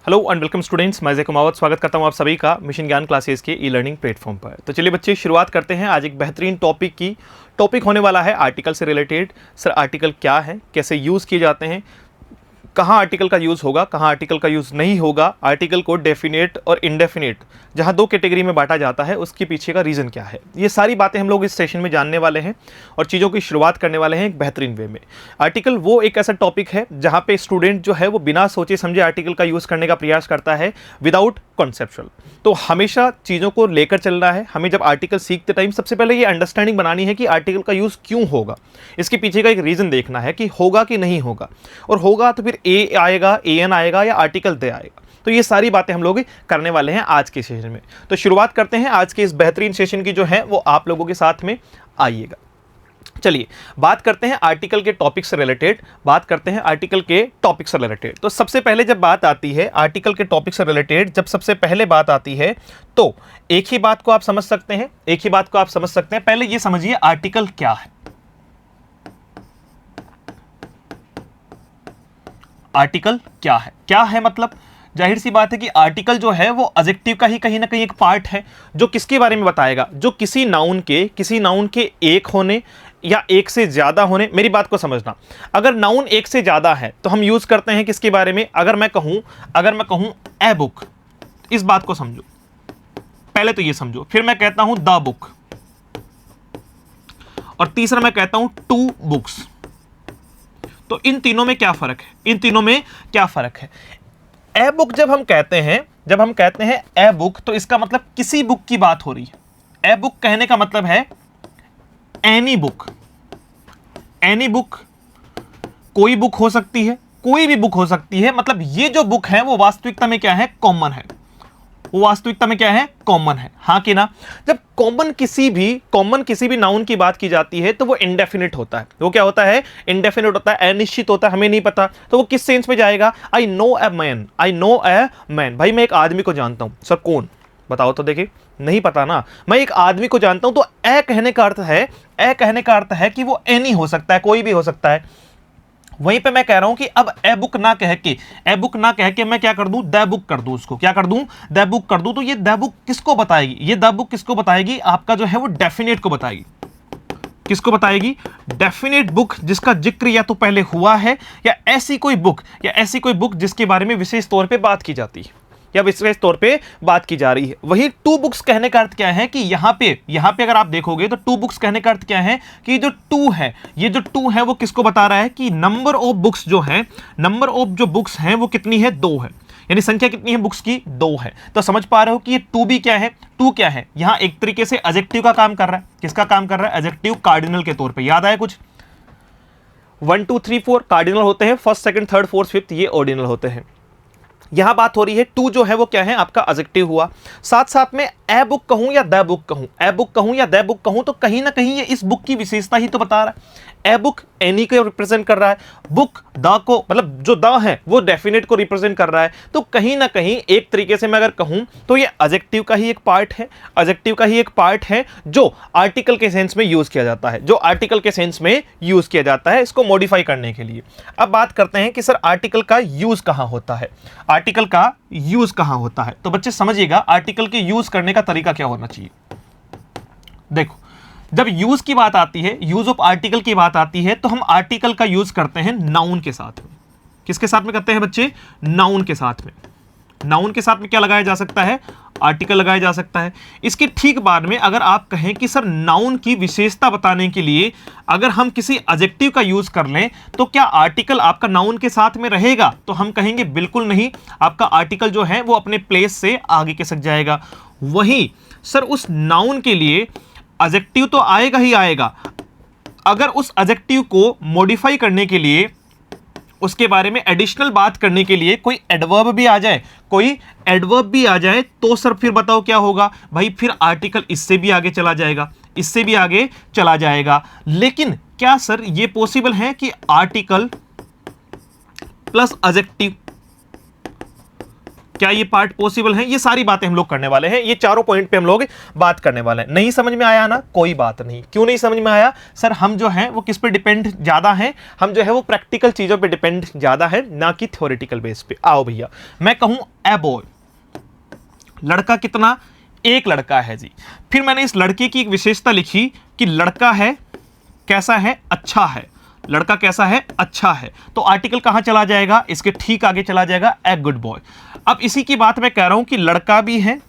Hello and welcome students, मैं जय कुमावत स्वागत करता हूं आप सभी का मिशन ज्ञान क्लासेस के ई लर्निंग प्लेटफॉर्म पर। तो चलिए बच्चे, शुरुआत करते हैं आज एक बेहतरीन टॉपिक की। टॉपिक होने वाला है आर्टिकल से रिलेटेड। सर आर्टिकल क्या है, कैसे यूज़ किए जाते हैं, कहाँ आर्टिकल का यूज़ होगा, कहाँ आर्टिकल का यूज़ नहीं होगा, आर्टिकल को डेफिनेट और इनडेफिनेट जहाँ दो कैटेगरी में बांटा जाता है उसके पीछे का रीज़न क्या है, ये सारी बातें हम लोग इस सेशन में जानने वाले हैं और चीज़ों की शुरुआत करने वाले हैं एक बेहतरीन वे में। आर्टिकल वो एक ऐसा टॉपिक है जहाँ पे स्टूडेंट जो है वो बिना सोचे समझे आर्टिकल का यूज़ करने का प्रयास करता है विदाउट कॉन्सेप्चुअल। तो हमेशा चीज़ों को लेकर चलना है हमें। जब आर्टिकल सीखते टाइम सबसे पहले ये अंडरस्टैंडिंग बनानी है कि आर्टिकल का यूज़ क्यों होगा, इसके पीछे का एक रीज़न देखना है कि होगा कि नहीं होगा, और होगा तो फिर ए आएगा, एन आएगा या आर्टिकल दे आएगा। तो ये सारी बातें हम लोग करने वाले हैं आज के सेशन में। तो शुरुआत करते हैं आज के इस बेहतरीन सेशन की जो है वो आप लोगों के साथ में आइएगा। चलिए बात करते हैं आर्टिकल के टॉपिक से रिलेटेड, तो सबसे पहले जब बात आती है आर्टिकल के टॉपिक से रिलेटेड, जब सबसे पहले बात आती है तो एक ही बात को आप समझ सकते हैं। पहले ये समझिए आर्टिकल क्या है। आर्टिकल क्या है मतलब जाहिर सी बात है कि आर्टिकल जो है वो एडजेक्टिव का ही कहीं ना कहीं एक पार्ट है जो किसके बारे में बताएगा, जो किसी नाउन के एक होने या एक से ज्यादा होने। मेरी बात को समझना, अगर नाउन एक से ज्यादा है तो हम यूज करते हैं किसके बारे में। अगर मैं कहूं ए बुक, इस बात को समझो, पहले तो ये समझो, फिर मैं कहता हूं द बुक, और तीसरा मैं कहता हूं टू बुक्स। तो इन तीनों में क्या फर्क है। ए बुक जब हम कहते हैं ए बुक, तो इसका मतलब किसी बुक की बात हो रही है। ए बुक कहने का मतलब है एनी बुक कोई बुक हो सकती है, कोई भी बुक हो सकती है। मतलब ये जो बुक है वो वास्तविकता में क्या है, कॉमन है। हाँ कि ना। जब कॉमन किसी भी नाउन की बात की जाती है तो वो इंडेफिनिट होता है। वो क्या होता है, इंडेफिनिट होता है, अनिश्चित होता है, हमें नहीं पता। तो वो किस सेंस में जाएगा, आई नो ए मैन। भाई मैं एक आदमी को जानता हूं। सर कौन, बताओ तो देखिए, नहीं पता ना। मैं एक आदमी को जानता हूं, तो ए कहने का अर्थ है कि वो एनी हो सकता है, कोई भी हो सकता है। वहीं पे मैं कह रहा हूं कि अब ए बुक ना कह के मैं क्या कर दूं, द बुक कर दूं। उसको क्या कर दूं, द बुक कर दूं। तो ये द बुक किसको बताएगी, आपका जो है वो डेफिनेट को बताएगी। किसको बताएगी, डेफिनेट बुक जिसका जिक्र या तो पहले हुआ है, या ऐसी कोई बुक जिसके बारे में विशेष तौर पे बात की जाती है या विशेष तौर पे बात की जा रही है। वही टू बुक्स कहने का अर्थ क्या है कि यहां पे अगर आप देखोगे तो टू बुक्स कहने का अर्थ क्या है कि जो टू है वो किसको बता रहा है कि नंबर ऑफ बुक्स हैं वो कितनी है, 2 है। यानी संख्या कितनी है बुक्स की, 2 है। तो समझ पा रहे हो कि ये टू क्या है, यहां एक तरीके से एडजेक्टिव का काम कर रहा है। किसका काम कर रहा है, एडजेक्टिव कार्डिनल के तौर पर। याद आया कुछ, 1 2 3 4 कार्डिनल होते हैं, first second third fourth fifth ये ऑर्डिनल होते हैं। यहां बात हो रही है टू जो है वो क्या है, आपका एडजेक्टिव हुआ। साथ में ए बुक कहूं या द बुक कहूं, तो कहीं ना कहीं ये इस बुक की विशेषता ही तो बता रहा है। ए बुक एनी को रिप्रेजेंट कर रहा है, बुक द को, मतलब जो द है वो डेफिनेट को रिप्रेजेंट कर रहा है। तो कहीं ना कहीं एक तरीके से मैं अगर कहूं तो ये एडजेक्टिव का ही एक पार्ट है जो आर्टिकल के सेंस में यूज किया जाता है, इसको मॉडिफाई करने के लिए। अब बात करते हैं कि सर आर्टिकल का यूज कहां होता है। तो बच्चे समझिएगा आर्टिकल के यूज करने का तरीका क्या होना चाहिए। देखो, जब यूज की बात आती है, यूज ऑफ आर्टिकल की बात आती है, तो हम आर्टिकल का यूज करते हैं नाउन के साथ में। किसके साथ में करते हैं बच्चे, नाउन के साथ में क्या लगाया जा सकता है, आर्टिकल लगाया जा सकता है। इसके ठीक बाद में अगर आप कहें कि सर नाउन की विशेषता बताने के लिए अगर हम किसी एडजेक्टिव का यूज कर लें तो क्या आर्टिकल आपका नाउन के साथ में रहेगा, तो हम कहेंगे बिल्कुल नहीं, आपका आर्टिकल जो है वो अपने प्लेस से आगे खिसक जाएगा। वहीं सर उस नाउन के लिए एडजेक्टिव तो आएगा ही आएगा, अगर उस एडजेक्टिव को मॉडिफाई करने के लिए, उसके बारे में एडिशनल बात करने के लिए कोई एडवर्ब भी आ जाए, तो सर फिर बताओ क्या होगा भाई, फिर आर्टिकल इससे भी आगे चला जाएगा। लेकिन क्या सर ये पॉसिबल है कि आर्टिकल प्लस एडजेक्टिव, क्या ये पार्ट पॉसिबल है? ये सारी बातें हम लोग करने वाले हैं, ये चारों पॉइंट पे हम लोग बात करने वाले हैं। नहीं समझ में आया ना, कोई बात नहीं। क्यों नहीं समझ में आया? सर हम जो है वो किस पे डिपेंड ज्यादा है, हम जो है वो प्रैक्टिकल चीजों पे डिपेंड ज्यादा है, ना कि थ्योरेटिकल बेस पे। आओ भैया, मैं कहूं ए बॉय, लड़का कितना? एक लड़का है जी। फिर मैंने इस लड़के की एक विशेषता लिखी कि लड़का है कैसा है? अच्छा है। लड़का कैसा है? अच्छा है। तो आर्टिकल कहां चला जाएगा? इसके ठीक आगे चला जाएगा, ए गुड बॉय। अब इसी की बात मैं कह रहा हूं कि लड़का भी है,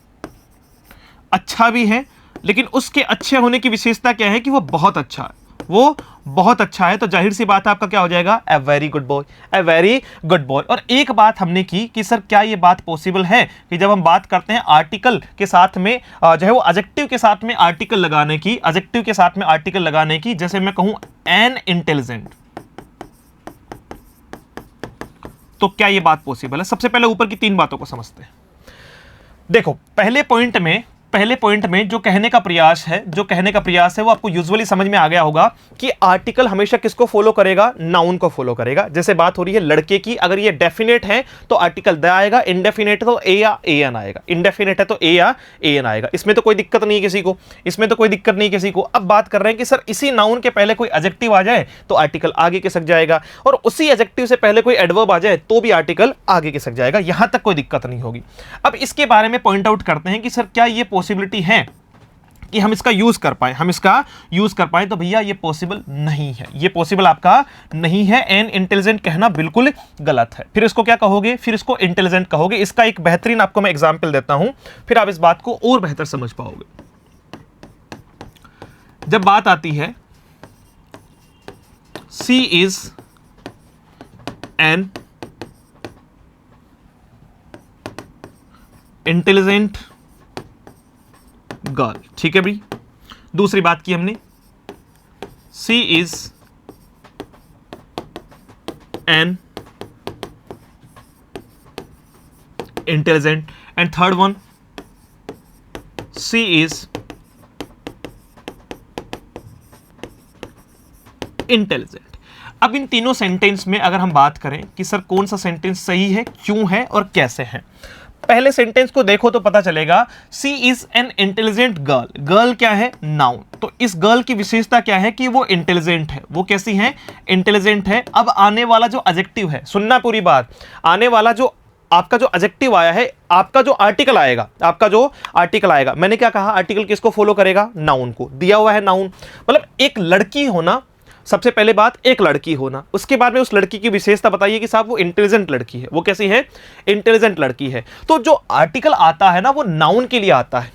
अच्छा भी है, लेकिन उसके अच्छे होने की विशेषता क्या है कि वो बहुत अच्छा है, वो बहुत अच्छा है। तो जाहिर सी बात है आपका क्या हो जाएगा? A very good boy, a very good boy. और एक बात हमने की कि सर क्या ये बात पॉसिबल है कि जब हम बात करते हैं आर्टिकल के साथ में जो है वो एडजेक्टिव के साथ में आर्टिकल लगाने की, एडजेक्टिव के साथ में आर्टिकल लगाने की, जैसे मैं कहूं एन इंटेलिजेंट, तो क्या ये बात पॉसिबल है? सबसे पहले ऊपर की तीन बातों को समझते हैं। देखो, पहले पॉइंट में जो कहने का प्रयास है वो आपको यूजुअली समझ में आ गया होगा कि आर्टिकल हमेशा किसको फॉलो करेगा? नाउन को फॉलो करेगा। जैसे बात हो रही है लड़के की, अगर ये डेफिनेट है तो आर्टिकल द आएगा, इनडेफिनेट है तो ए या ए एन आएगा, इनडेफिनेट है तो ए या ए एन आएगा। इसमें तो कोई दिक्कत नहीं किसी को, अब बात कर रहे हैं कि सर इसी नाउन के पहले कोई एडजेक्टिव आ जाए तो आर्टिकल आगे खिसक जाएगा, और उसी एडजेक्टिव से पहले कोई एडवर्ब आ जाए तो भी आर्टिकल आगे खिसक जाएगा। यहां तक कोई दिक्कत नहीं होगी। अब इसके बारे में पॉइंट आउट करते हैं कि सर क्या ये पॉसिबिलिटी है कि हम इसका यूज कर पाए, तो भैया ये पॉसिबल नहीं है, ये पॉसिबल आपका नहीं है। एन इंटेलिजेंट कहना बिल्कुल गलत है। फिर इसको क्या कहोगे? फिर इसको इंटेलिजेंट कहोगे। इसका एक बेहतरीन आपको मैं एग्जांपल देता हूं, फिर आप इस बात को और बेहतर समझ पाओगे। जब बात आती है she is an intelligent girl, ठीक है भाई। दूसरी बात की हमने, she is an intelligent, and third one, she is intelligent. अब इन तीनों सेंटेंस में अगर हम बात करें कि सर कौन सा सेंटेंस सही है, क्यों है और कैसे है, पहले सेंटेंस को देखो तो पता चलेगा। She is an intelligent girl, girl क्या है? नाउन। तो इस गर्ल की विशेषता क्या है कि वो इंटेलिजेंट है। वो कैसी है? इंटेलिजेंट है। अब आने वाला जो एडजेक्टिव है, सुनना पूरी बात, आने वाला जो आपका जो एडजेक्टिव आया है, आपका जो आर्टिकल आएगा, मैंने क्या कहा? आर्टिकल किसको फॉलो करेगा? नाउन को। दिया हुआ है नाउन, मतलब एक लड़की होना, सबसे पहले बात एक लड़की होना, उसके बाद में उस लड़की की विशेषता बताइए कि साहब वो इंटेलिजेंट लड़की है। वो कैसी है? इंटेलिजेंट लड़की है। तो जो आर्टिकल आता है ना, वो नाउन के लिए आता है।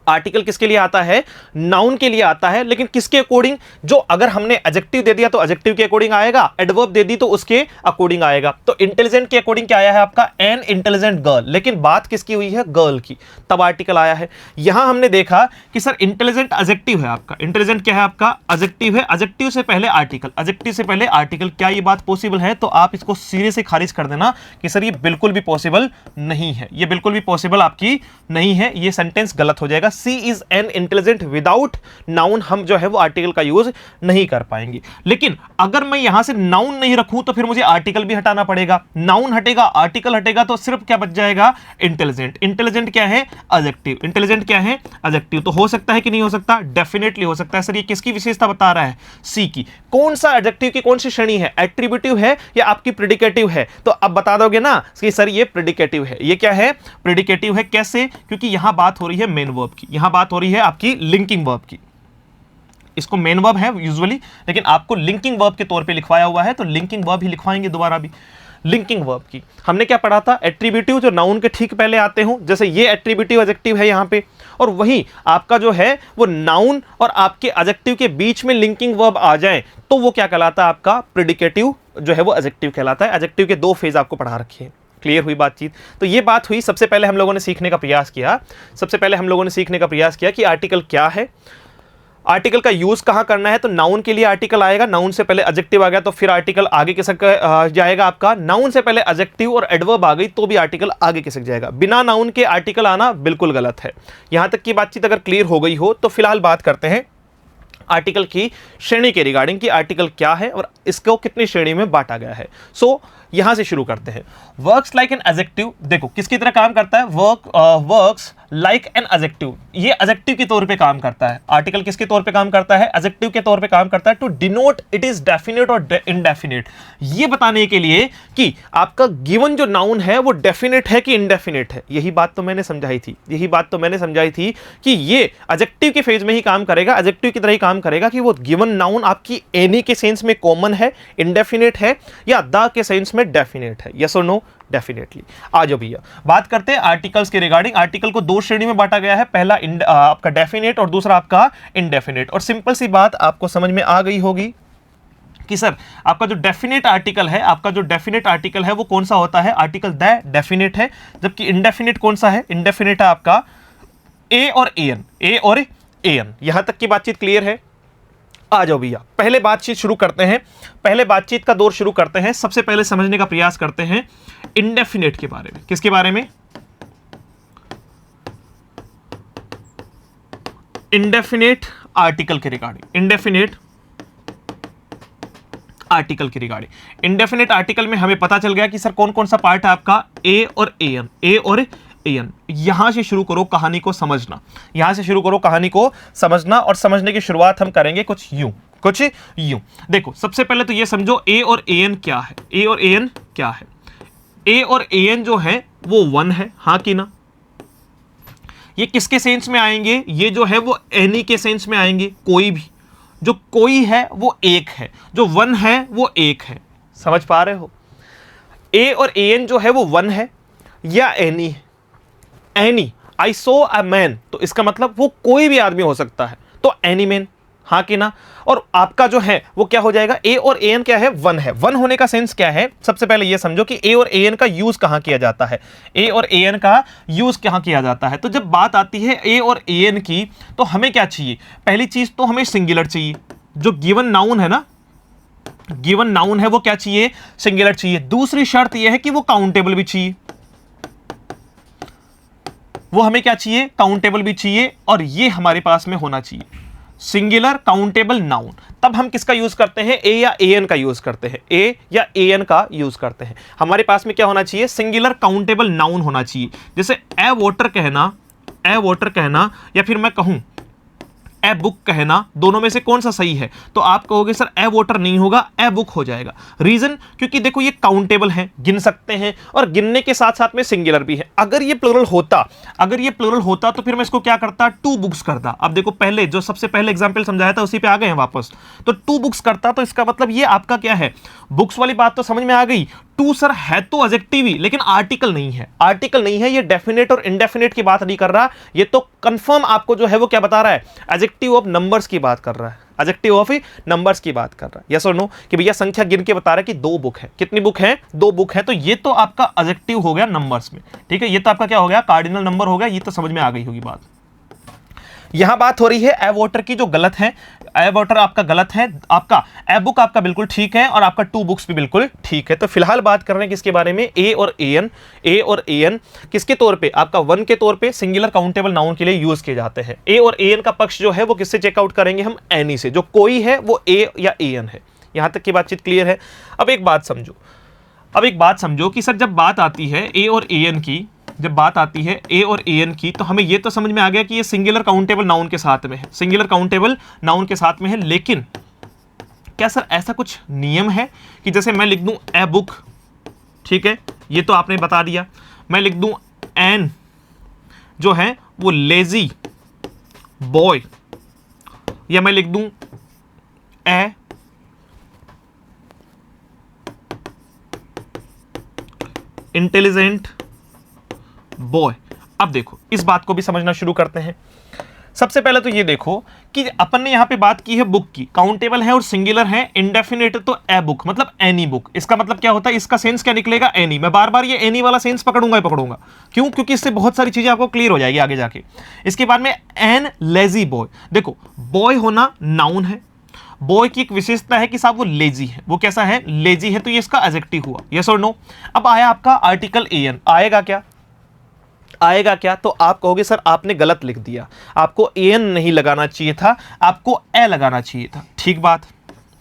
आर्टिकल किसके लिए आता है? नाउन के लिए आता है। लेकिन किसके अकॉर्डिंग? जो अगर हमने एडजेक्टिव दे दिया तो एडजेक्टिव के अकॉर्डिंग आएगा, एडवर्ब दे दी तो उसके अकॉर्डिंग आएगा। तो इंटेलिजेंट के अकॉर्डिंग क्या आया है आपका? N intelligent girl. लेकिन बात किसकी हुई है? गर्ल की, तब आर्टिकल आया है। यहां हमने देखा कि सर इंटेलिजेंट एडजेक्टिव है आपका, इंटेलिजेंट क्या है आपका? एडजेक्टिव है। एडजेक्टिव से पहले आर्टिकल, क्या ये बात पॉसिबल है? तो आप इसको सिरे से खारिज कर देना कि सर ये बिल्कुल भी पॉसिबल नहीं है, ये बिल्कुल भी पॉसिबल आपकी नहीं है, ये सेंटेंस गलत हो जाएगा। She is an intelligent without noun, हम जो है वो आर्टिकल का यूज नहीं कर पाएंगे। लेकिन अगर मैं यहां से नाउन नहीं रखूं तो फिर मुझे आर्टिकल भी हटाना पड़ेगा। नाउन हटेगा, आर्टिकल हटेगा, तो सिर्फ क्या बच जाएगा? इंटेलिजेंट। इंटेलिजेंट क्या है? एडजेक्टिव। इंटेलिजेंट क्या है? एडजेक्टिव। तो हो सकता है कि नहीं हो सकता? डेफिनेटली हो सकता है। सर ये किसकी विशेषता बता रहा है? सी की। कौन सा एडजेक्टिव की कौन सी श्रेणी है? एट्रीब्यूटिव है या आपकी प्रेडिकेटिव है? तो अब बता दोगे ना कि सर ये प्रेडिकेटिव है। ये क्या है? प्रेडिकेटिव है। कैसे? क्योंकि यहां बात हो रही है मेन वर्ब की, यहां बात हो रही है आपकी लिंकिंग वर्ब की। इसको मेन वर्ब है यूजुअली, लेकिन आपको लिंकिंग वर्ब के तौर पे लिखवाया हुआ है, तो लिंकिंग वर्ब ही लिखवाएंगे दोबारा भी। लिंकिंग वर्ब की हमने क्या पढ़ा था? एट्रीब्यूटिव जो नाउन के ठीक पहले आते हो, जैसे ये एट्रीब्यूटिव एडजेक्टिव है यहाँ पे, और वही आपका जो है वो नाउन और आपके एडजेक्टिव के बीच में लिंकिंग वर्ब आ जाए तो वो क्या कहलाता है? आपका प्रेडिकेटिव जो है वो एडजेक्टिव कहलाता है। एडजेक्टिव के दो फेज आपको पढ़ा रखे हैं। क्लियर हुई बातचीत? तो ये बात हुई। सबसे पहले हम लोगों ने सीखने का प्रयास किया कि आर्टिकल क्या है, आर्टिकल का यूज कहां करना है। तो नाउन के लिए आर्टिकल आएगा, नाउन से पहले एडजेक्टिव आ गया तो फिर आर्टिकल आगे खिसक जाएगा आपका। नाउन से पहले एडजेक्टिव और एडवर्ब आ गई तो भी आर्टिकल आगे खिसक जाएगा। बिना नाउन के आर्टिकल आना बिल्कुल गलत है। यहां तक की बातचीत अगर क्लियर हो गई हो तो फिलहाल बात करते हैं आर्टिकल की श्रेणी के रिगार्डिंग कि आर्टिकल क्या है और इसको कितनी श्रेणी में बांटा गया है। सो यहां से शुरू करते हैं। वर्क्स लाइक एन एडजेक्टिव, देखो किसकी तरह काम करता है, वर्क्स लाइक एन एडजेक्टिव, ये एडजेक्टिव के तौर पे काम करता है। आर्टिकल किसके तौर पे काम करता है, एडजेक्टिव के तौर पे काम करता है, to denote it is definite और इनडेफिनेट, ये बताने के लिए कि आपका गिवन जो नाउन है वो डेफिनेट है कि इनडेफिनेट है। यही बात तो मैंने समझाई थी कि ये एडजेक्टिव के फेज में ही काम करेगा, एडजेक्टिव की तरह ही काम करेगा कि वो गिवन नाउन आपकी एनी के सेंस में कॉमन है, इनडेफिनेट है, या द के सेंस में डेफिनेट है। यस और नो, डेफिनेटली। आ जाओ भैया, बात करते हैं आर्टिकल्स के रिगार्डिंग। आर्टिकल को दो श्रेणी में बांटा गया है, पहला आपका डेफिनेट और दूसरा आपका इनडेफिनेट। और सिंपल सी बात आपको समझ में आ गई होगी कि सर आपका जो डेफिनेट आर्टिकल है वो कौन सा होता है, आर्टिकल द डेफिनेट है, जबकि इनडेफिनेट कौन सा है, इनडेफिनेट है आपका ए और एन। यहां तक की बातचीत क्लियर है। आ जाओ भैया, पहले बातचीत शुरू करते हैं, पहले बातचीत का दौर शुरू करते हैं। सबसे पहले समझने का प्रयास करते हैं इंडेफिनेट के बारे में। किसके बारे में, इंडेफिनेट आर्टिकल के रिगार्डिंग। इंडेफिनेट आर्टिकल में हमें पता चल गया कि सर कौन कौन सा पार्ट है आपका, ए और एन। यहां से शुरू करो कहानी को समझना, और समझने की शुरुआत हम करेंगे कुछ यूं। देखो सबसे पहले तो ये समझो ए और एन क्या है। ए और एन जो है वो वन है, हाँ कि ना। ये किसके सेंस में आएंगे, ये जो है वो एनी के सेंस में आएंगे। कोई भी जो कोई है वो एक है, जो वन है वो एक है। समझ पा रहे हो, ए और एन जो है वो वन है या एनी है। Any, I so a man, तो इसका मतलब वो कोई भी आदमी हो सकता है, तो एनी मैन, हाँ कि ना। और आपका जो है वो क्या हो जाएगा, ए और एन क्या है, वन है। वन होने का सेंस क्या है, सबसे पहले ये समझो कि ए और एन का यूज कहां किया जाता है। तो जब बात आती है ए और एन की, तो हमें क्या चाहिए, पहली चीज तो हमें सिंगुलर चाहिए। जो गिवन नाउन है वो क्या चाहिए, सिंगुलर चाहिए। दूसरी शर्त यह है कि वो काउंटेबल भी चाहिए, वो हमें क्या चाहिए, काउंटेबल भी चाहिए, और ये हमारे पास में होना चाहिए सिंगुलर काउंटेबल नाउन। तब हम किसका यूज करते हैं, ए या एन का यूज करते हैं। हमारे पास में क्या होना चाहिए, सिंगुलर काउंटेबल नाउन होना चाहिए। जैसे ए वाटर कहना या फिर मैं कहूं ए बुक कहना, दोनों में से कौन सा सही है, तो आप कहोगे सर ए वाटर नहीं होगा, ए बुक हो जाएगा। रीजन, क्योंकि देखो ये काउंटेबल है, गिन सकते हैं, और गिनने के साथ साथ में सिंगुलर भी है। अगर ये प्लुरल होता तो फिर मैं इसको क्या करता, टू बुक्स करता। अब देखो पहले जो सबसे पहले एग्जांपल समझाया था उसी पे आ गए हैं वापस, तो टू बुक्स करता, तो इसका मतलब ये आपका क्या है, बुक्स वाली बात तो समझ में आ गई। टू सर है तो एडजेक्टिव ही, लेकिन आर्टिकल नहीं है। ये डेफिनेट और इनडेफिनेट की बात नहीं कर रहा, ये तो कंफर्म आपको जो है वो क्या बता रहा है, एडजेक्टिव ऑफ नंबर्स की बात कर रहा है। यस और नो, कि भैया संख्या गिन के बता रहा है कि 2 बुक है। कितनी बुक है, 2 बुक है। तो ये तो आपका एडजेक्टिव हो गया नंबर्स में, ठीक है। ये तो आपका क्या हो गया, कार्डिनल नंबर हो गया। ये तो समझ में आ गई होगी बात। यहां बात हो रही है ए वाटर की, जो गलत है। ए वाटर आपका गलत है, आपका ए बुक आपका बिल्कुल ठीक है, और आपका 2 बुक्स भी बिल्कुल ठीक है। तो फिलहाल बात कर रहे हैं किसके बारे में, ए और एन किसके तौर पे, आपका वन के तौर पे सिंगुलर काउंटेबल नाउन के लिए यूज किए जाते हैं। ए और एन का पक्ष जो है वो किससे चेकआउट करेंगे हम, एनी से। जो कोई है वो ए या एन है। यहां तक की बातचीत क्लियर है। अब एक बात समझो कि सर जब बात आती है ए और एन की, तो हमें ये तो समझ में आ गया कि ये सिंगुलर काउंटेबल नाउन के साथ में है। लेकिन क्या सर ऐसा कुछ नियम है कि जैसे मैं लिख दूं ए बुक, ठीक है, ये तो आपने बता दिया। मैं लिख दूं एन जो है वो लेजी बॉय, या मैं लिख दूं ए इंटेलिजेंट बॉय। अब देखो इस बात को भी समझना शुरू करते हैं। सबसे पहले तो ये देखो कि अपन ने यहां पे बात की है बुक की, काउंटेबल है और सिंगुलर है, इंडेफिनेट तो ए बुक मतलब एनी बुक। इसका मतलब क्या होता है, इसका सेंस क्या निकलेगा, एनी। मैं बार बार ये एनी वाला सेंस पकड़ूंगा। क्यों, क्योंकि इससे बहुत सारी चीजें आपको क्लियर हो जाएगी आगे जाके। इसके बाद में एन लेजी बॉय। देखो बॉय होना नाउन है, बॉय की एक विशेषता है कि साहब वो लेजी है। वो कैसा है, लेजी है, तो ये इसका एडजेक्टिव हुआ। यस और नो। अब आया आपका आर्टिकल एन, आएगा क्या, आएगा क्या, तो आप कहोगे सर आपने गलत लिख दिया, आपको एन नहीं लगाना चाहिए था, आपको ए लगाना चाहिए था। ठीक बात,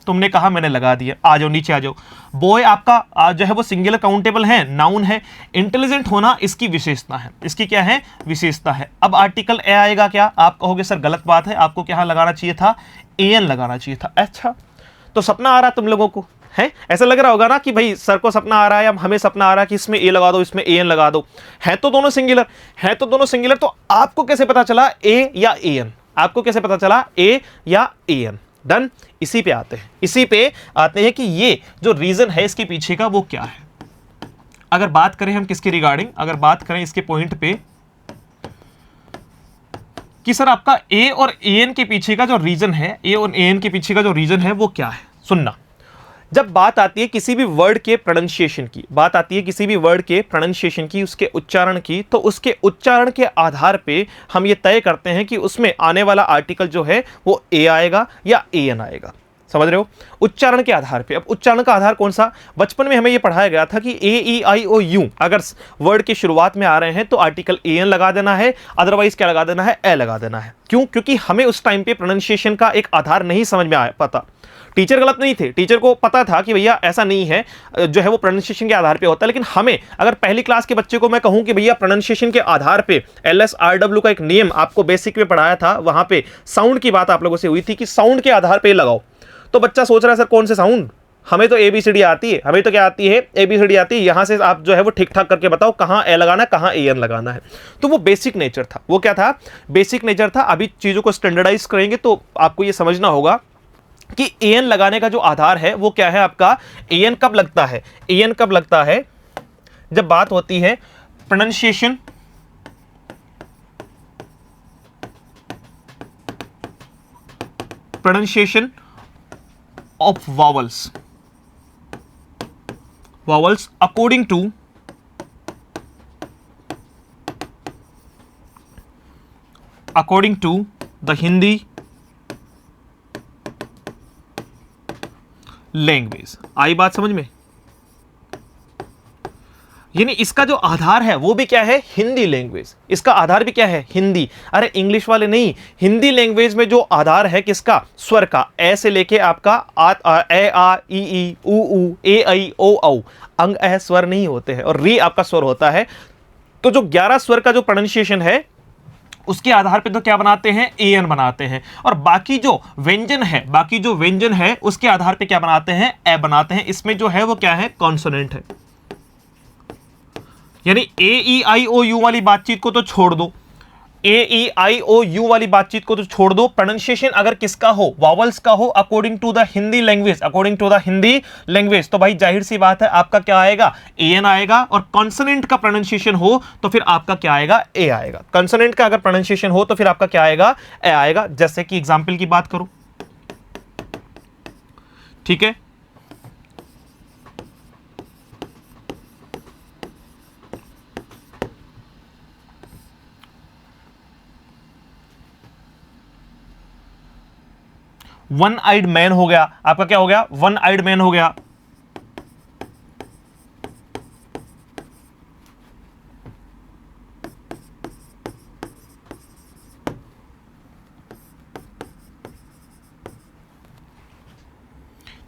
तुमने कहा, मैंने लगा दिया। आ जाओ नीचे आ जाओ। बॉय आपका जो है वो सिंगुलर काउंटेबल है, नाउन है। इंटेलिजेंट होना इसकी विशेषता है, इसकी क्या है, विशेषता है। अब आर्टिकल ए आएगा क्या, आप कहोगे सर गलत बात है, आपको क्या लगाना चाहिए था, एन लगाना चाहिए था। अच्छा, तो सपना आ रहा तुम लोगों को है, ऐसा लग रहा होगा ना कि भाई सर को सपना आ रहा है या हमें सपना आ रहा है कि इसमें ए लगा दो, इसमें एन लगा दो। है तो दोनों सिंगुलर, है तो दोनों सिंगुलर, तो आपको कैसे पता चला ए या एन, आपको कैसे पता चला ए या एन। डन। इसी पे आते हैं, इसी पे आते हैं कि ये जो रीजन है इसके पीछे का वो क्या है। अगर बात करें हम किसके रिगार्डिंग, अगर बात करें इसके पॉइंट पे कि सर आपका ए और एन के पीछे का जो रीजन है, ए और एन के पीछे का जो रीजन है वो क्या है, सुनना। जब बात आती है किसी भी वर्ड के प्रोनाउंसिएशन की, बात आती है किसी भी वर्ड के प्रोनाउंसिएशन की, उसके उच्चारण की, तो उसके उच्चारण के आधार पे हम ये तय करते हैं कि उसमें आने वाला आर्टिकल जो है वो ए आएगा या एन आएगा। समझ रहे हो, उच्चारण के आधार पे। अब उच्चारण का आधार कौन सा, बचपन में हमें ये पढ़ाया गया था कि ए ई आई ओ यू अगर वर्ड की शुरुआत में आ रहे हैं तो आर्टिकल एन लगा देना है, अदरवाइज क्या लगा देना है, ए लगा देना है। क्यों, क्योंकि हमें उस टाइम पे प्रोनाउंसिएशन का एक आधार नहीं समझ में आया पता। टीचर गलत नहीं थे, टीचर को पता था कि भैया ऐसा नहीं है, जो है वो प्रोनाउंसिएशन के आधार पे होता है। लेकिन हमें अगर पहली क्लास के बच्चे को मैं कहूं कि भैया प्रोनाउंसिएशन के आधार पे LSRW का एक नियम आपको बेसिक में पढ़ाया था, वहां पे साउंड की बात आप लोगों से हुई थी कि साउंड के आधार पे लगाओ, तो बच्चा सोच रहा है सर कौन से साउंड, हमें तो ABCD आती है, हमें तो क्या आती है, ABCD आती है, यहां से आप जो है वो ठीक ठाक करके बताओ कहां ए लगाना है, कहां एन लगाना है। तो वो बेसिक नेचर था, वो क्या था, बेसिक नेचर था। अभी चीजों को स्टैंडर्डाइज करेंगे तो आपको ये समझना होगा कि एन लगाने का जो आधार है वो क्या है आपका, एन कब लगता है, एन कब लगता है, जब बात होती है pronunciation of vowels, vowels according to the Hindi language. आई बात समझ में, यानी इसका जो आधार है वो भी क्या है, हिंदी लैंग्वेज, इसका आधार भी क्या है, हिंदी। अरे इंग्लिश वाले नहीं, हिंदी लैंग्वेज में जो आधार है किसका, स्वर का, ए से लेके आपका ए आ ई उ ऊ ए ऐ ओ औ, अंग अह स्वर नहीं होते हैं, और री आपका स्वर होता है। तो जो 11 स्वर का जो प्रोनाउंसिएशन है उसके आधार पे तो क्या बनाते हैं, एन बनाते हैं, और बाकी जो व्यंजन है, बाकी जो व्यंजन है उसके आधार पे क्या बनाते हैं, ए बनाते हैं। इसमें जो है वो क्या है, कॉन्सोनेंट है। यानी AEIOU वाली बातचीत को तो छोड़ दो, AEIOU वाली बातचीत को तो छोड़ दो। प्रोनाउंसिएशन अगर किसका हो, वावल्स का हो, according to the Hindi language, according to the Hindi language, तो भाई जाहिर सी बात है आपका क्या आएगा, एन आएगा। और कॉन्सोनेंट का प्रोनाउंसिएशन हो तो फिर आपका क्या आएगा, ए आएगा। कॉन्सोनेंट का अगर प्रोनाउंसिएशन हो तो फिर आपका क्या आएगा, ए आएगा। जैसे कि एग्जाम्पल की बात करो, ठीक है, वन आइड मैन हो गया, आपका क्या हो गया, वन आइड मैन हो गया।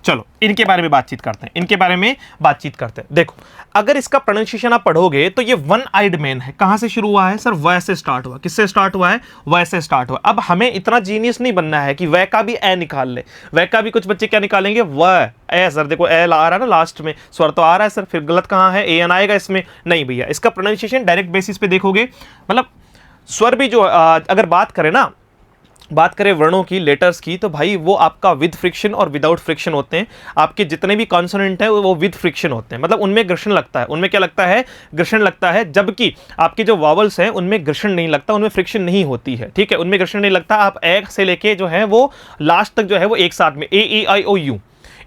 चलो इनके बारे में बातचीत करते हैं, इनके बारे में बातचीत करते हैं। देखो अगर इसका प्रोनाउंसिएशन आप पढ़ोगे तो ये वन आइड मैन है, कहां से शुरू हुआ है सर, व से स्टार्ट हुआ। किससे स्टार्ट हुआ है, व से स्टार्ट हुआ। अब हमें इतना जीनियस नहीं बनना है कि व का भी ए निकाल ले। व का भी कुछ बच्चे क्या निकालेंगे, व ए। सर देखो ए आ रहा है ना लास्ट में, स्वर तो आ रहा है सर, फिर गलत कहां है, एन आएगा इसमें। नहीं भैया, इसका प्रोनाउंसिएशन डायरेक्ट बेसिस पे देखोगे, मतलब स्वर भी जो अगर बात करें ना, बात करें वर्णों की, लेटर्स की, तो भाई वो आपका विद फ्रिक्शन और विदाउट फ्रिक्शन होते हैं। आपके जितने भी कॉन्सोनेंट हैं वो विद फ्रिक्शन होते हैं, मतलब उनमें घर्षण लगता है। उनमें क्या लगता है, घर्षण लगता है। जबकि आपके जो वावल्स हैं उनमें घर्षण नहीं लगता, उनमें फ्रिक्शन नहीं होती है, ठीक है, उनमें घर्षण नहीं लगता। आप ए से लेके जो है वो लास्ट तक जो है वो एक साथ में, AEIOU,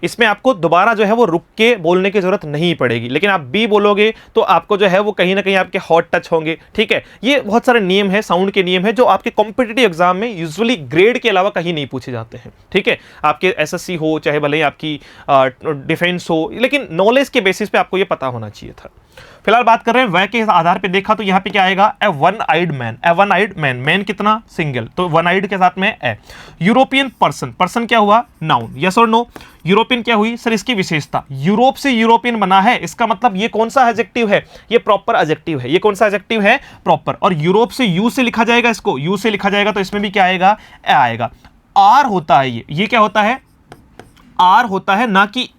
इसमें आपको दोबारा जो है वो रुक के बोलने की जरूरत नहीं पड़ेगी। लेकिन आप बी बोलोगे तो आपको जो है वो कहीं ना कहीं आपके हॉट टच होंगे, ठीक है। ये बहुत सारे नियम है, साउंड के नियम है, जो आपके कॉम्पिटिटिव एग्जाम में यूजुअली ग्रेड के अलावा कहीं नहीं पूछे जाते हैं, ठीक है। आपके SSC हो, चाहे भले ही आपकी डिफेंस हो, लेकिन नॉलेज के बेसिस पे आपको ये पता होना चाहिए था। फिलहाल बात कर रहे हैं वय के आधार पे देखा तो यहाँ पे क्या आएगा, ए वन आइड मैन, ए वन आइड मैन, मैन कितना, सिंगल, तो वन आइड के साथ में ए। यूरोपियन पर्सन, पर्सन क्या हुआ, नाउन, यस और नो। यूरोपियन क्या हुई सर, इसकी विशेषता, यूरोप से यूरोपियन बना है, इसका मतलब ये कौन सा एडजेक्टिव है, ये प्रॉपर एडजेक्टिव है, ये कौन सा एडजेक्टिव है, प्रॉपर। और यूरोप से यू से लिखा जाएगा, इसको यू से लिखा जाएगा तो इसमें भी क्या आएगा, ए आएगा। आर होता है ये क्या होता है, आर होता है, ना कि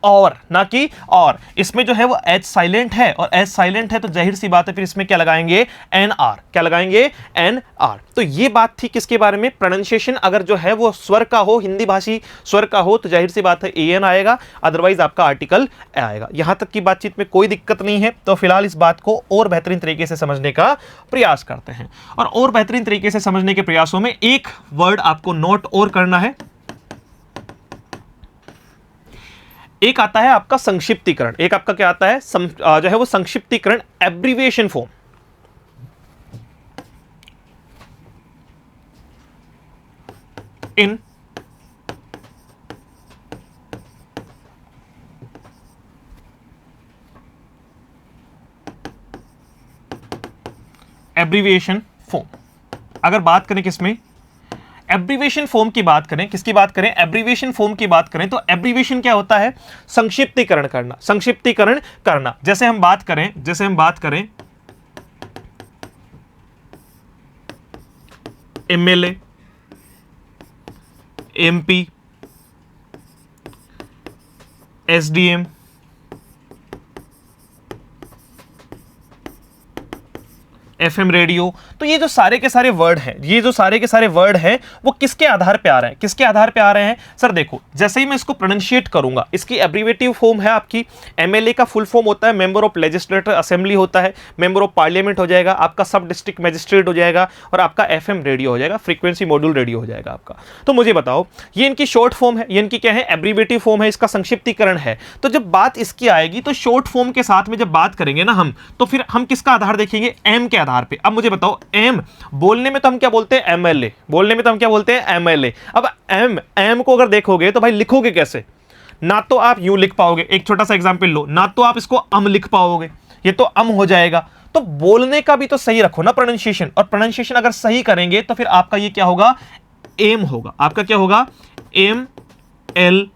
और, ना कि और। इसमें जो है वो एच साइलेंट है, और एच साइलेंट है तो जाहिर सी बात है फिर इसमें क्या लगाएंगे, एन आर, क्या लगाएंगे, एन आर। तो ये बात थी किसके बारे में, प्रोनाउंसिएशन अगर जो है वो स्वर का हो, हिंदी भाषी स्वर का हो तो जाहिर सी बात है ए एन आएगा, अदरवाइज आपका आर्टिकल ए आएगा। यहां तक की बातचीत में कोई दिक्कत नहीं है। तो फिलहाल इस बात को और बेहतरीन तरीके से समझने का प्रयास करते हैं, और बेहतरीन तरीके से समझने के प्रयासों में एक वर्ड आपको नोट और करना है। एक आता है आपका संक्षिप्तीकरण, एक आपका क्या आता है, जो है वो संक्षिप्तीकरण, एब्रीविएशन फॉर्म। इन एब्रीविएशन फॉर्म, अगर बात करें किसमें, एब्रीविएशन फॉर्म की बात करें, किसकी बात करें, एब्रीविएशन फॉर्म की बात करें तो एब्रीविएशन क्या होता है, संक्षिप्तीकरण करना, संक्षिप्तीकरण करना। जैसे हम बात करें MLA, MP, SDM, FM radio, तो ये जो सारे के सारे वर्ड हैं, ये जो सारे के सारे वर्ड हैं वो किसके आधार पे आ रहे हैं, किसके आधार पे आ रहे हैं सर, देखो जैसे ही मैं इसको प्रोनाउंशिएट करूंगा, इसकी एब्रीवेटिव फॉर्म है आपकी, एमएलए का फुल फॉर्म होता है मेंबर ऑफ लेजिस्लेटिव असेंबली होता है, मेंबर ऑफ पार्लियामेंट हो जाएगा, आपका सब डिस्ट्रिक्ट मजिस्ट्रेट हो जाएगा, और आपका एफएम रेडियो हो जाएगा, फ्रीक्वेंसी मॉड्यूल रेडियो हो जाएगा आपका। तो मुझे बताओ ये इनकी शॉर्ट फॉर्म है, ये इनकी क्या है, एब्रीवेटिव फॉर्म है, इसका संक्षिप्तीकरण है। तो जब बात इसकी आएगी तो शॉर्ट फॉर्म के साथ में जब बात करेंगे ना हम, तो फिर हम किसका आधार देखेंगे, एम के आधार पे। अब मुझे बताओ एम बोलने में तो हम क्या बोलते हैं, एमएलए, बोलने में तो हम क्या बोलते हैं, एमएलए। अब एम को अगर देखोगे तो भाई लिखोगे कैसे, ना तो आप यूं लिख पाओगे, एक छोटा सा एग्जांपल लो, ना तो आप इसको अम लिख पाओगे, ये तो अम हो जाएगा। तो बोलने का भी तो सही रखो ना प्रोनाउंसिएशन, और प्रोनाउंसिएशन अगर सही करेंगे तो फिर आपका ये क्या होगा, एम होगा, आपका क्या होगा, M L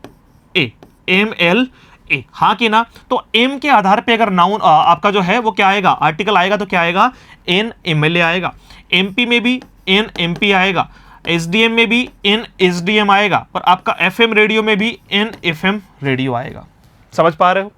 A, M L A, हाँ कि ना। तो एम के आधार पे अगर नाउन आपका जो है वो क्या आएगा, आर्टिकल आएगा तो क्या आएगा, एन एमएलए आएगा, एमपी में भी एन एमपी आएगा, एसडीएम में भी एन एसडीएम आएगा, और आपका एफएम रेडियो में भी एन एफएम रेडियो आएगा। समझ पा रहे हो?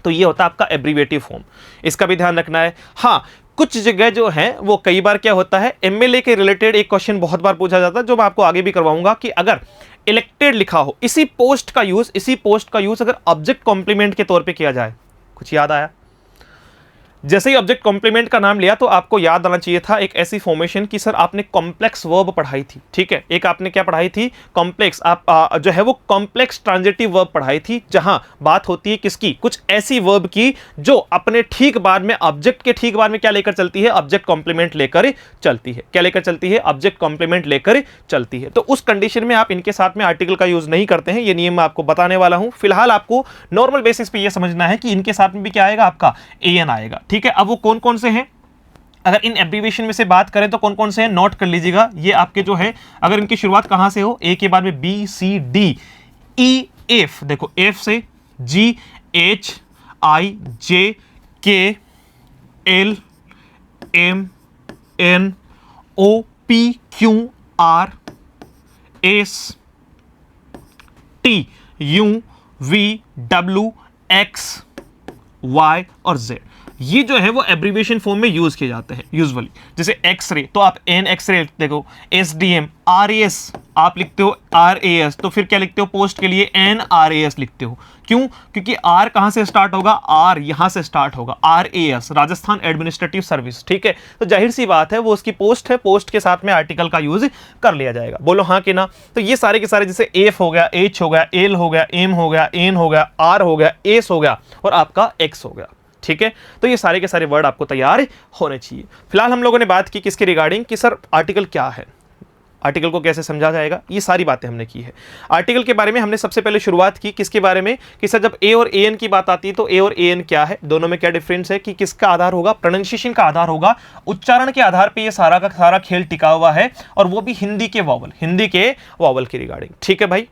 तो ये होता है आपका एब्रीवेटिव फॉर्म, इसका भी ध्यान रखना है। हाँ, कुछ जगह जो है वो कई बार क्या होता है, एमएलए के रिलेटेड एक क्वेश्चन बहुत बार पूछा जाता है, जो मैं आपको आगे भी करवाऊंगा, कि अगर इलेक्टेड लिखा हो, इसी पोस्ट का यूज अगर ऑब्जेक्ट कॉम्प्लीमेंट के तौर पे किया जाए, कुछ याद आया? जैसे ही ऑब्जेक्ट कॉम्प्लीमेंट का नाम लिया तो आपको याद आना चाहिए था एक ऐसी फॉर्मेशन की, सर आपने कॉम्प्लेक्स वर्ब पढ़ाई थी, ठीक है, एक आपने क्या पढ़ाई थी, कॉम्प्लेक्स, आप जो है वो कॉम्प्लेक्स ट्रांजिटिव वर्ब पढ़ाई थी, जहां बात होती है किसकी, कुछ ऐसी वर्ब की जो अपने ठीक बाद में, ऑब्जेक्ट के ठीक बाद में क्या लेकर चलती है, ऑब्जेक्ट कॉम्प्लीमेंट लेकर चलती है, क्या लेकर चलती है, ऑब्जेक्ट कॉम्प्लीमेंट लेकर चलती है। तो उस कंडीशन में आप इनके साथ में आर्टिकल का यूज नहीं करते हैं, ये नियम मैं आपको बताने वाला हूं। फिलहाल आपको नॉर्मल बेसिस पे ये समझना है कि इनके साथ में भी क्या आएगा, आपका एन आएगा, ठीक है। अब वो कौन कौन से हैं, अगर इन एब्रीविएशन में से बात करें तो कौन कौन से हैं, नोट कर लीजिएगा। ये आपके जो है, अगर इनकी शुरुआत कहां से हो, ए के बाद में B C D E F, देखो एफ से G H I J K L M N O P Q R S T U V W X Y और जेड, ये जो है वो एब्रीविएशन फॉर्म में यूज किए जाते हैं यूजुअली। जैसे एक्सरे तो आप एन एक्सरे देखो, एसडीएम, आरएएस आप लिखते हो आरएएस, तो फिर क्या लिखते हो पोस्ट के लिए, एन आरएएस लिखते हो। क्यों? क्योंकि आर कहां से स्टार्ट होगा, आर यहां से स्टार्ट होगा, आरएएस राजस्थान एडमिनिस्ट्रेटिव सर्विस, ठीक है। तो जाहिर सी बात है वो उसकी पोस्ट है, पोस्ट के साथ में आर्टिकल का यूज कर लिया जाएगा। बोलो हाँ कि ना। तो ये सारे के सारे जैसे एफ हो गया, एच हो गया, एल हो गया, एम हो गया, एन हो गया, आर हो गया, एस हो गया, और आपका एक्स हो गया, ठीक है। तो ये सारे के सारे वर्ड आपको तैयार होने चाहिए। फिलहाल हम लोगों ने बात की किसके रिगार्डिंग, कि सर आर्टिकल क्या है, आर्टिकल को कैसे समझा जाएगा, ये सारी बातें हमने की है। आर्टिकल के बारे में हमने सबसे पहले शुरुआत की किसके बारे में कि सर जब ए और ए एन की बात आती है तो ए और ए एन क्या है, दोनों में क्या डिफरेंस है, कि किसका आधार होगा, प्रोनाउंसिएशन का आधार होगा, उच्चारण के आधार पर ये सारा का सारा खेल टिका हुआ है, और वो भी हिंदी के वॉवल के रिगार्डिंग। ठीक है भाई,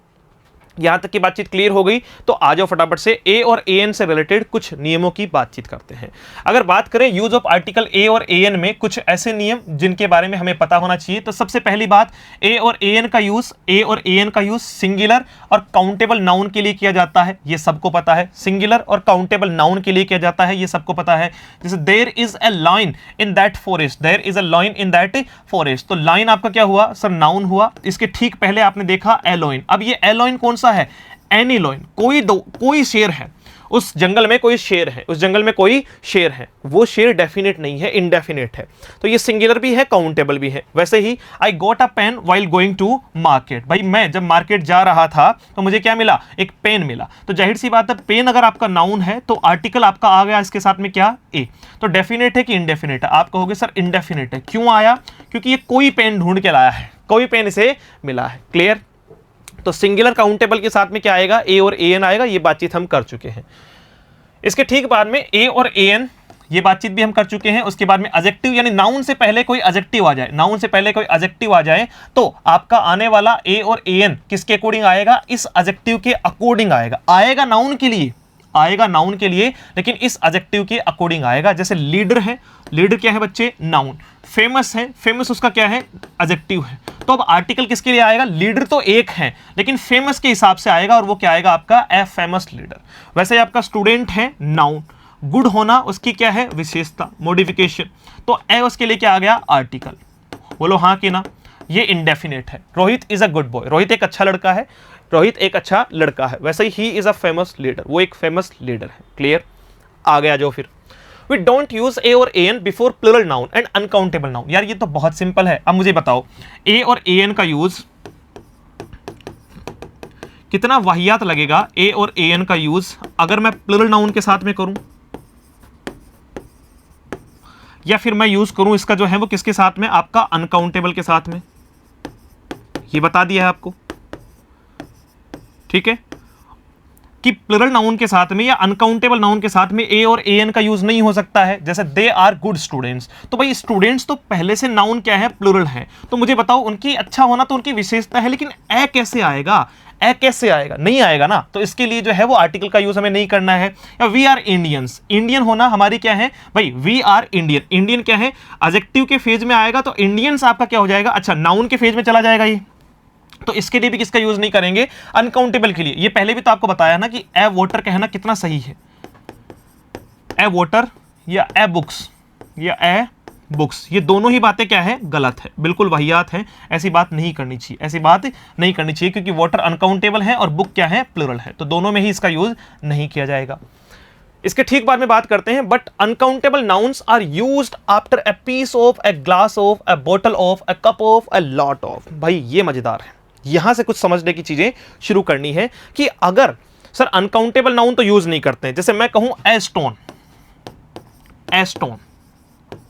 यहां तक की बातचीत क्लियर हो गई। तो आ जाओ फटाफट से ए और ए एन से रिलेटेड कुछ नियमों की बातचीत करते हैं। अगर बात करें यूज ऑफ आर्टिकल ए और ए एन में कुछ ऐसे नियम जिनके बारे में हमें पता होना चाहिए, तो सबसे पहली बात, ए और ए एन का यूज सिंगुलर और काउंटेबल नाउन के लिए किया जाता है, ये सबको पता है। सिंगुलर और काउंटेबल नाउन के लिए किया जाता है, ये सबको पता है। जैसे there is a line in that forest, there is a line in that forest, तो लाइन आपका क्या हुआ सर, नाउन हुआ। इसके ठीक पहले आपने देखा एलोइन, अब ये एलोइन कौन सा है, एनीलोइन, कोई शेर है उस जंगल में, कोई शेर है उस जंगल में, कोई शेर है, वो शेर डेफिनेट नहीं है, इनडेफिनेट है, तो ये सिंगुलर भी है, काउंटेबल भी है। वैसे ही I got a pen while going to market, भाई मैं जब मार्केट जा रहा था तो मुझे क्या मिला, एक पेन मिला, तो जाहिर सी बात है पेन अगर आपका नाउन है तो आर्टिकल आपका आ गया इसके साथ में क्या, ए, तो डेफिनेट है कि इनडेफिनेट है, आप कहोगे सर इनडेफिनेट है, क्यों आया, क्योंकि ये कोई पेन ढूंढ के लाया है, कोई पेन इसे मिला है। क्लियर, तो सिंगुलर काउंटेबल के साथ में क्या आएगा, ए और ए एन आएगा, ये बातचीत हम कर चुके हैं। इसके ठीक बाद में ए और ए एन, ये बातचीत भी हम कर चुके हैं। उसके बाद में एडजेक्टिव, यानी नाउन से पहले कोई एडजेक्टिव आ जाए, नाउन से पहले कोई एडजेक्टिव आ जाए तो आपका आने वाला ए और ए एन किसके अकॉर्डिंग आएगा, इस एडजेक्टिव के अकॉर्डिंग आएगा, आएगा नाउन के लिए, आएगा नाउन के लिए, लेकिन इस एडजेक्टिव के अकॉर्डिंग आएगा। जैसे लीडर है, लीडर क्या है बच्चे, नाउन, फेमस है, फेमस उसका क्या है, एडजेक्टिव है, तो अब आर्टिकल किसके लिए आएगा, लीडर तो एक है लेकिन फेमस के हिसाब से आएगा, और वो क्या आएगा आपका, ए फेमस लीडर। वैसे ही आपका स्टूडेंट है, नाउन, गुड होना उसकी क्या है, विशेषता, मॉडिफिकेशन, तो ए उसके लिए क्या आ गया, आर्टिकल। बोलो हाँ कि ना, ये इंडेफिनेट है। Rohit is a good boy, Rohit एक अच्छा लड़का है, रोहित एक अच्छा लड़का है। वैसे he is a famous leader, वो एक फेमस लीडर है। क्लियर, आ गया जो फिर We don't use a और an before plural noun and uncountable noun। यार ये तो बहुत सिंपल है। अब मुझे बताओ a और an का यूज कितना वाहियात लगेगा, a और an का यूज अगर मैं plural noun के साथ में करूं, या फिर मैं यूज करूं इसका जो है वो किसके साथ में, आपका अनकाउंटेबल के साथ में, ये बता दिया है आपको। ठीक है, कि प्लुरल नाउन के साथ में या अनकाउंटेबल नाउन के साथ में ए और ए एन का यूज नहीं हो सकता है। जैसे दे आर गुड स्टूडेंट्स, तो भाई स्टूडेंट्स तो पहले से नाउन क्या है, प्लुरल है, तो मुझे बताओ उनकी अच्छा होना तो उनकी विशेषता है, लेकिन ए कैसे आएगा, ए कैसे आएगा, नहीं आएगा ना, तो इसके लिए जो है वो आर्टिकल का यूज हमें नहीं करना है। या वी आर इंडियंस, इंडियन होना हमारी क्या है भाई, वी आर इंडियन, इंडियन क्या है, एडजेक्टिव के फेज में आएगा, तो इंडियंस आपका क्या हो जाएगा, अच्छा नाउन के फेज में चला जाएगा ये, तो इसके लिए भी किसका यूज नहीं करेंगे, अनकाउंटेबल के लिए। ये पहले भी तो आपको बताया ना कि ए वोटर कहना कितना सही है, ए वोटर या ए बुक्स या ए बुक्स, ये दोनों ही बातें क्या है, गलत है, बिल्कुल वाहियात है, ऐसी बात नहीं करनी चाहिए, ऐसी बात नहीं करनी चाहिए, क्योंकि वोटर अनकाउंटेबल है और बुक क्या है, प्लुरल है, तो दोनों में ही इसका यूज नहीं किया जाएगा। इसके ठीक बाद में बात करते हैं, but uncountable nouns are used after a piece of, a glass of, a bottle of, a cup of, a lot of. भाई ये मजेदार है, यहां से कुछ समझने की चीजें शुरू करनी है कि अगर सर अनकाउंटेबल नाउन तो यूज नहीं करते हैं, जैसे मैं कहूं ए स्टोन, ए स्टोन,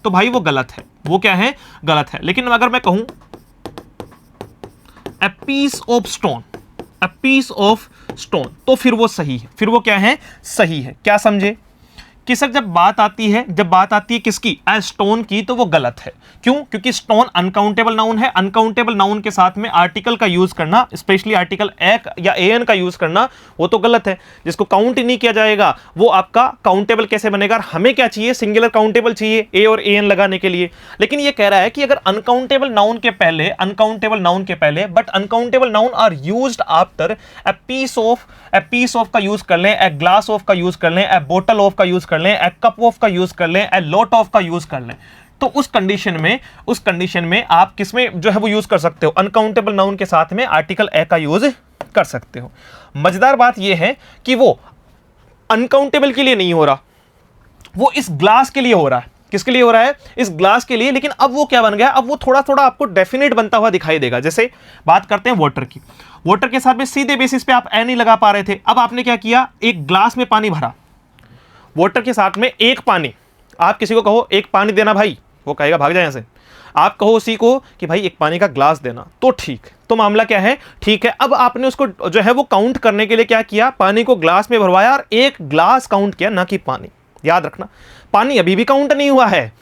तो भाई वो गलत है, वो क्या है, गलत है। लेकिन अगर मैं कहूं a piece of stone, a piece of stone, तो फिर वो सही है, फिर वो क्या है, सही है। क्या समझे कि सर जब बात आती है किसकी, ए स्टोन की, तो वो गलत है। क्यों, क्योंकि स्टोन अनकाउंटेबल नाउन है, अनकाउंटेबल नाउन के साथ में आर्टिकल का यूज करना, स्पेशली आर्टिकल ए या ए एन का यूज करना, वो तो गलत है। जिसको काउंट ही नहीं किया जाएगा वो आपका काउंटेबल कैसे बनेगा। हमें क्या चाहिए, सिंगुलर काउंटेबल चाहिए ए और ए एन लगाने के लिए। लेकिन ये कह रहा है कि अगर अनकाउंटेबल नाउन के पहले but uncountable noun are used after a piece of का यूज कर लें, ए ग्लास ऑफ का यूज कर लें, ए बोतल ऑफ का यूज कर लें, ए कप ऑफ का यूज कर लें, ए लॉट ऑफ का यूज कर लें, तो उस कंडीशन में आप किसमें जो है वो यूज कर सकते हो, अनकाउंटेबल नाउन के साथ में आर्टिकल ए का यूज कर सकते हो। मजेदार बात यह है कि वो अनकाउंटेबल के लिए नहीं हो रहा, वो इस ग्लास के लिए हो रहा है। किसके लिए हो रहा है, इस ग्लास के लिए। लेकिन अब वो क्या बन गया, अब वो थोड़ा थोड़ा आपको डेफिनेट बनता हुआ दिखाई देगा। जैसे बात करते हैं वाटर की, वाटर के साथ में सीधे बेसिस पे आप ए नहीं लगा पा रहे थे, अब आपने क्या किया, एक ग्लास में पानी भरा, वाटर के साथ में एक पानी, आप किसी को कहो एक पानी देना भाई, वो कहेगा भाग जाए यहाँ से। आप कहो उसी को कि भाई एक पानी का ग्लास देना, तो ठीक, तो मामला क्या है, ठीक है। अब आपने उसको जो है वो काउंट करने के लिए क्या किया, पानी को ग्लास में भरवाया और एक ग्लास काउंट किया, ना कि पानी। याद रखना, पानी अभी भी काउंट नहीं हुआ है,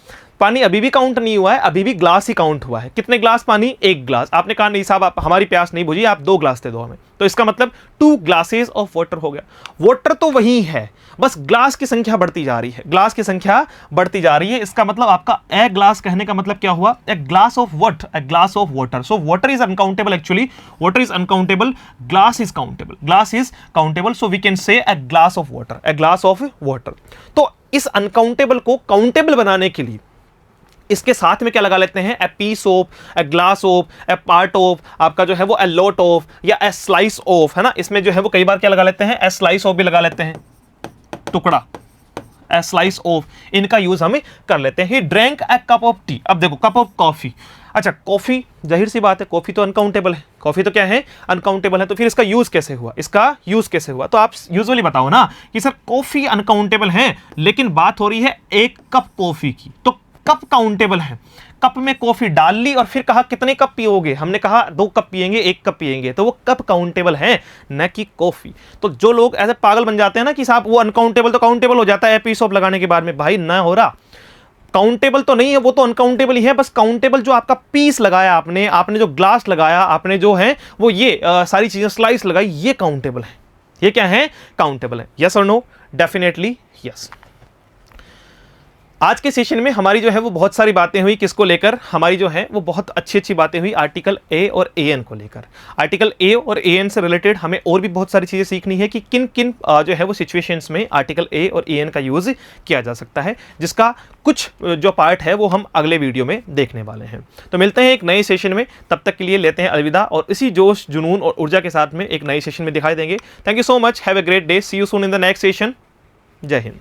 पानी अभी भी काउंट नहीं हुआ है, अभी भी ग्लास ही काउंट हुआ है। कितने ग्लास पानी, एक ग्लास। आपने कहा नहीं साहब, आप हमारी प्यास नहीं बुझी, आप 2 ग्लास दे दो हमें, तो इसका मतलब 2 ग्लासेस ऑफ वाटर हो गया। वाटर तो वही है, बस ग्लास की संख्या बढ़ती जा रही है, ग्लास की संख्या बढ़ती जा रही है। इसका मतलब आपका ए ग्लास कहने का मतलब क्या हुआ, a glass of what, a glass of water. So water is uncountable, actually water is uncountable, glass is countable, glass is countable. So we can say a glass of water, a glass of water. तो इस uncountable को countable बनाने के लिए इसके साथ में क्या लगा लेते हैं, a piece of, a glass of, a part of, आपका जो है वो ए लॉट ऑफ या ए स्लाइस ऑफ, है ना। इसमें जो है वो कई बार क्या लगा लेते हैं, ए स्लाइस ऑफ भी लगा लेते हैं, टुकड़ा, ए स्लाइस ऑफ, इनका यूज हम कर लेते हैं। He drank A cup of T. अब देखो कप ऑफ कॉफी, अच्छा कॉफी जाहिर सी बात है, कॉफी तो अनकाउंटेबल है, कॉफी तो क्या है, अनकाउंटेबल है। तो फिर इसका यूज कैसे हुआ, इसका यूज कैसे हुआ, तो आप यूजुअली बताओ ना कि सर कॉफी अनकाउंटेबल है, लेकिन बात हो रही है एक कप कॉफी की, तो कप काउंटेबल है। कप में कॉफी डाल ली और फिर कहा कितने कप पियोगे, हमने कहा 2 कप पिएंगे, 1 कप पिएंगे, तो वो कप काउंटेबल है, न कि कॉफी। तो जो लोग ऐसे पागल बन जाते हैं ना कि साहब वो अनकाउंटेबल तो काउंटेबल हो जाता है पीस ऑफ लगाने के बाद में, भाई ना हो रहा, काउंटेबल तो नहीं है, वो तो अनकाउंटेबल ही है। बस काउंटेबल जो आपका पीस लगाया आपने, आपने जो ग्लास लगाया, आपने जो है वो ये सारी चीजें स्लाइस लगाई, ये काउंटेबल है, ये क्या है, काउंटेबल है। यस और नो, डेफिनेटली यस। आज के सेशन में हमारी जो है वो बहुत सारी बातें हुई, किसको लेकर, हमारी जो है वो बहुत अच्छी अच्छी बातें हुई आर्टिकल ए और ए एन को लेकर। आर्टिकल ए और ए एन से रिलेटेड हमें और भी बहुत सारी चीज़ें सीखनी है कि किन किन जो है वो सिचुएशंस में आर्टिकल ए और ए एन का यूज़ किया जा सकता है, जिसका कुछ जो पार्ट है वो हम अगले वीडियो में देखने वाले हैं। तो मिलते हैं एक नए सेशन में, तब तक के लिए लेते हैं अलविदा और इसी जोश, जुनून और ऊर्जा के साथ में एक नए सेशन में दिखाई देंगे। Thank you so much, have a great day, see you soon in the next session. जय हिंद।